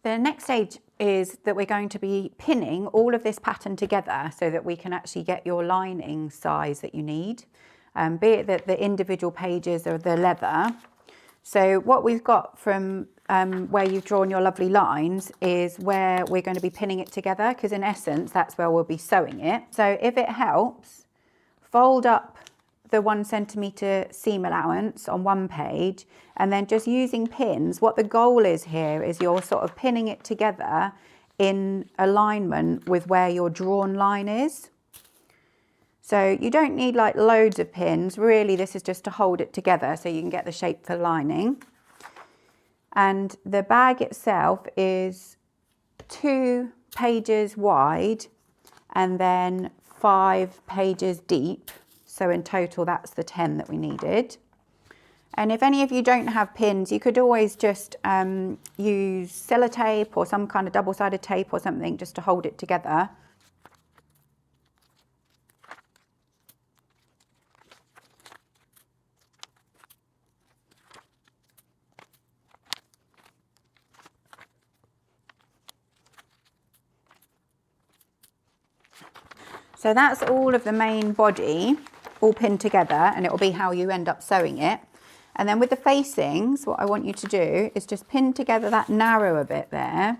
The next stage is that we're going to be pinning all of this pattern together so that we can actually get your lining size that you need, be it that the individual pages or the leather. So what we've got from where you've drawn your lovely lines is where we're going to be pinning it together, because in essence that's where we'll be sewing it. So if it helps, fold up the 1 centimetre seam allowance on one page, and then just using pins, what the goal is here is you're sort of pinning it together in alignment with where your drawn line is. So you don't need like loads of pins, really this is just to hold it together so you can get the shape for lining. And the bag itself is 2 pages wide and then 5 pages deep. So in total, that's the 10 that we needed. And if any of you don't have pins, you could always just use sellotape or some kind of double-sided tape or something just to hold it together. So that's all of the main body all pinned together, and it will be how you end up sewing it. And then with the facings, what I want you to do is just pin together that narrower bit there,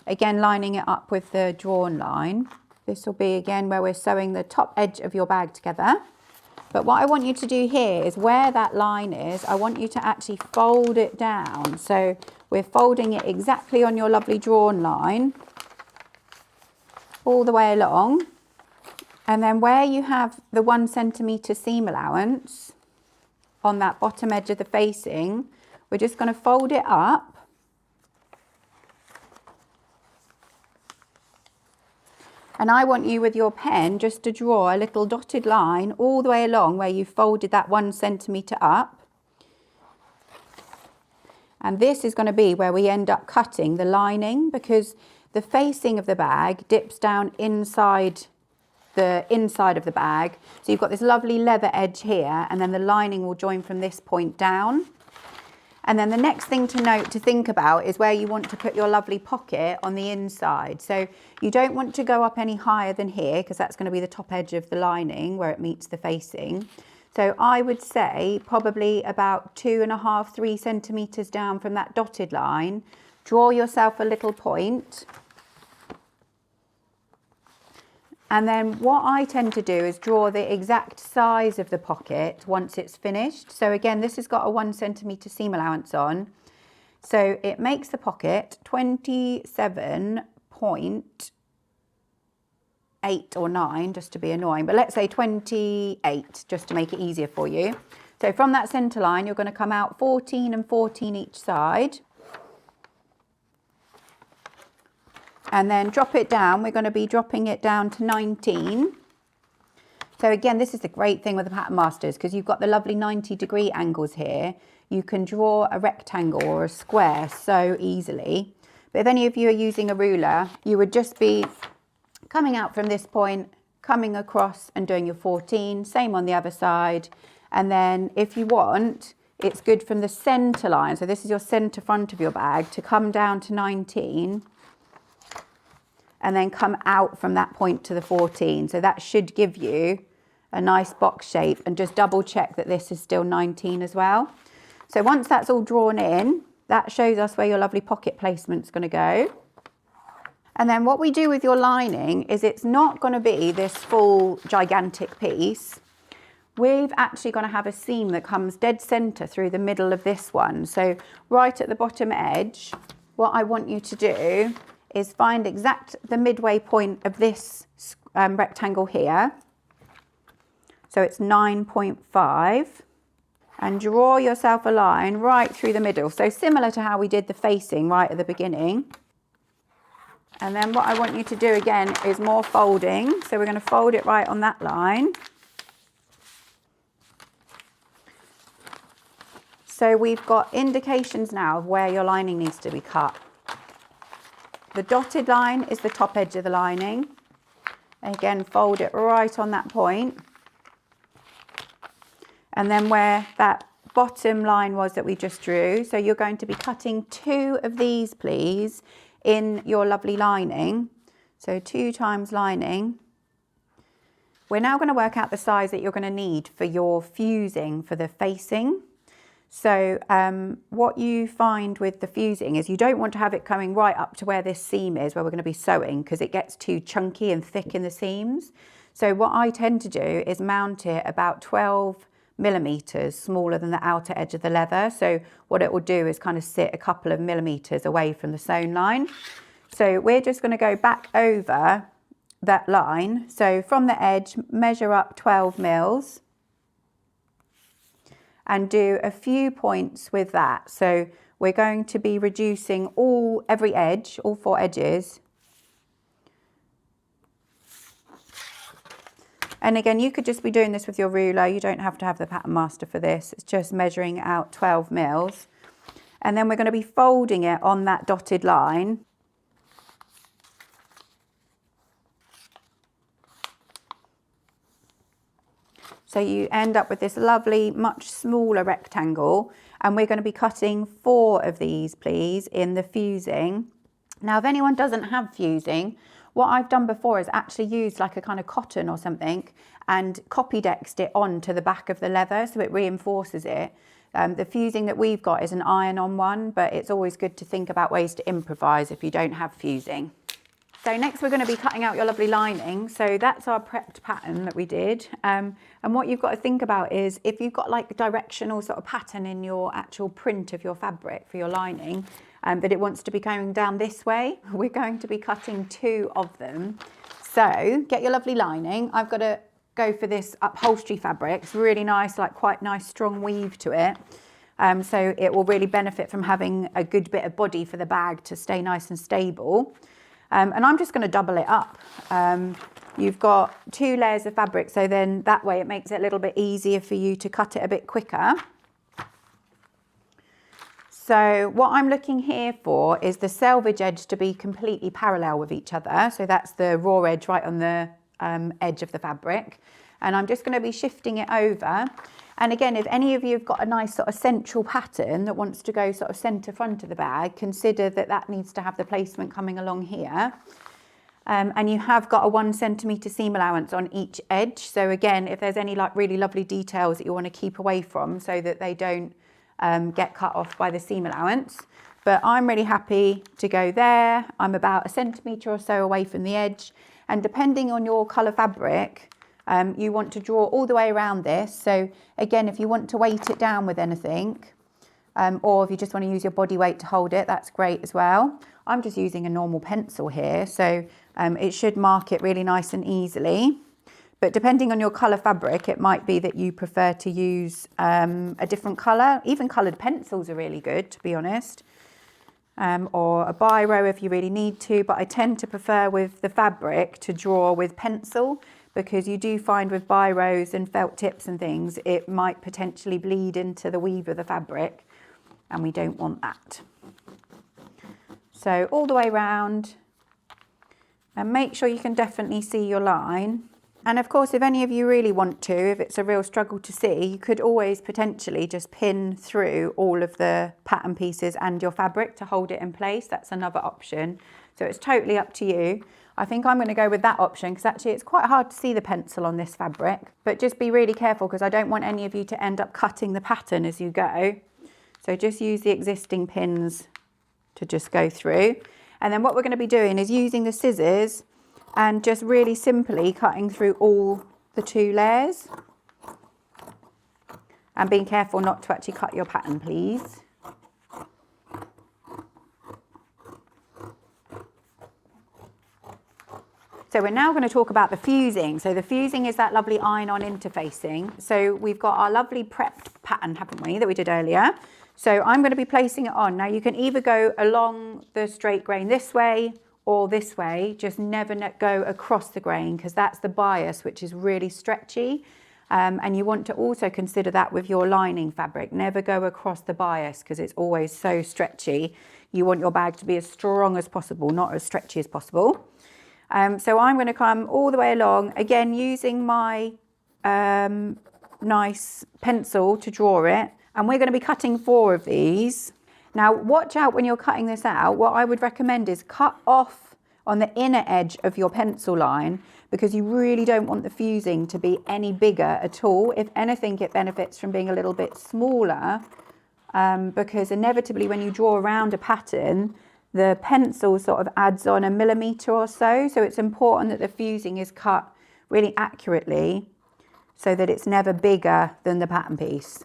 again lining it up with the drawn line. This will be again where we're sewing the top edge of your bag together. But what I want you to do here is where that line is, I want you to actually fold it down. So we're folding it exactly on your lovely drawn line all the way along. And then where you have the 1 centimetre seam allowance on that bottom edge of the facing, we're just going to fold it up. And I want you with your pen just to draw a little dotted line all the way along where you folded that 1 centimetre up. And this is going to be where we end up cutting the lining, because the facing of the bag dips down inside the inside of the bag. So you've got this lovely leather edge here, and then the lining will join from this point down. And then the next thing to think about is where you want to put your lovely pocket on the inside. So you don't want to go up any higher than here, because that's going to be the top edge of the lining where it meets the facing. So I would say probably about 2.5, 3 centimetres down from that dotted line, draw yourself a little point. And then what I tend to do is draw the exact size of the pocket once it's finished. So again, this has got a 1 centimetre seam allowance on. So it makes the pocket 27.8 or 9, just to be annoying. But let's say 28, just to make it easier for you. So from that centre line, you're going to come out 14 and 14 each side. And then drop it down. We're going to be dropping it down to 19. So again, this is the great thing with the Pattern Masters, because you've got the lovely 90-degree angles here. You can draw a rectangle or a square so easily. But if any of you are using a ruler, you would just be coming out from this point, coming across and doing your 14. Same on the other side. And then if you want, it's good from the centre line. So this is your centre front of your bag, to come down to 19. And then come out from that point to the 14. So that should give you a nice box shape, and just double check that this is still 19 as well. So once that's all drawn in, that shows us where your lovely pocket placement's going to go. And then what we do with your lining is it's not going to be this full gigantic piece. We've actually going to have a seam that comes dead centre through the middle of this one. So right at the bottom edge, what I want you to do is find exact the midway point of this rectangle here. So it's 9.5, and draw yourself a line right through the middle. So similar to how we did the facing right at the beginning. And then what I want you to do again is more folding. So we're going to fold it right on that line. So we've got indications now of where your lining needs to be cut. The dotted line is the top edge of the lining. Again, fold it right on that point. And then where that bottom line was that we just drew, so you're going to be cutting 2 of these, please, in your lovely lining. So 2 times lining. We're now going to work out the size that you're going to need for your fusing for the facing. So what you find with the fusing is you don't want to have it coming right up to where this seam is, where we're going to be sewing, because it gets too chunky and thick in the seams. So what I tend to do is mount it about 12 millimeters smaller than the outer edge of the leather. So what it will do is kind of sit a couple of millimeters away from the sewn line. So we're just going to go back over that line. So from the edge, measure up 12 mils and do a few points with that. So we're going to be reducing every edge, all 4 edges. And again, you could just be doing this with your ruler. You don't have to have the pattern master for this. It's just measuring out 12 mils. And then we're going to be folding it on that dotted line. So you end up with this lovely, much smaller rectangle, and we're going to be cutting 4 of these, please, in the fusing. Now, if anyone doesn't have fusing, what I've done before is actually used like a kind of cotton or something and copy-dexed it onto the back of the leather so it reinforces it. The fusing that we've got is an iron-on one, but it's always good to think about ways to improvise if you don't have fusing. So next we're going to be cutting out your lovely lining. So that's our prepped pattern that we did. And what you've got to think about is if you've got like a directional sort of pattern in your actual print of your fabric for your lining, but it wants to be going down this way, we're going to be cutting 2 of them. So get your lovely lining. I've got to go for this upholstery fabric. It's really nice, like quite nice strong weave to it. So it will really benefit from having a good bit of body for the bag to stay nice and stable. And I'm just going to double it up. You've got 2 layers of fabric, so then that way it makes it a little bit easier for you to cut it a bit quicker. So what I'm looking here for is the selvage edge to be completely parallel with each other. So that's the raw edge right on the edge of the fabric. And I'm just going to be shifting it over. And again, if any of you have got a nice sort of central pattern that wants to go sort of centre front of the bag, consider that that needs to have the placement coming along here. And you have got a 1 centimetre seam allowance on each edge. So again, if there's any like really lovely details that you want to keep away from so that they don't get cut off by the seam allowance. But I'm really happy to go there. I'm about 1 centimetre or so away from the edge. And depending on your colour fabric, you want to draw all the way around this. So again, if you want to weight it down with anything, or if you just want to use your body weight to hold it, that's great as well. I'm just using a normal pencil here, so it should mark it really nice and easily. But depending on your colour fabric, it might be that you prefer to use a different colour. Even coloured pencils are really good, to be honest. Or a biro if you really need to, but I tend to prefer with the fabric to draw with pencil, because you do find with biros and felt tips and things, it might potentially bleed into the weave of the fabric, and we don't want that. So all the way around, and make sure you can definitely see your line. And of course, if any of you really want to, if it's a real struggle to see, you could always potentially just pin through all of the pattern pieces and your fabric to hold it in place. That's another option. So it's totally up to you. I think I'm going to go with that option because actually it's quite hard to see the pencil on this fabric. But just be really careful because I don't want any of you to end up cutting the pattern as you go. So just use the existing pins to just go through. And then what we're going to be doing is using the scissors and just really simply cutting through all the 2 layers. And being careful not to actually cut your pattern, please. So we're now going to talk about the fusing. So the fusing is that lovely iron-on interfacing. So we've got our lovely prepped pattern, haven't we, that we did earlier. So I'm going to be placing it on. Now you can either go along the straight grain this way or this way, just never go across the grain because that's the bias, which is really stretchy. And you want to also consider that with your lining fabric. Never go across the bias because it's always so stretchy. You want your bag to be as strong as possible, not as stretchy as possible. So I'm going to come all the way along, again using my nice pencil to draw it. And we're going to be cutting 4 of these. Now, watch out when you're cutting this out. What I would recommend is cut off on the inner edge of your pencil line, because you really don't want the fusing to be any bigger at all. If anything, it benefits from being a little bit smaller, because inevitably when you draw around a pattern, the pencil sort of adds on 1 millimetre or so. So it's important that the fusing is cut really accurately so that it's never bigger than the pattern piece.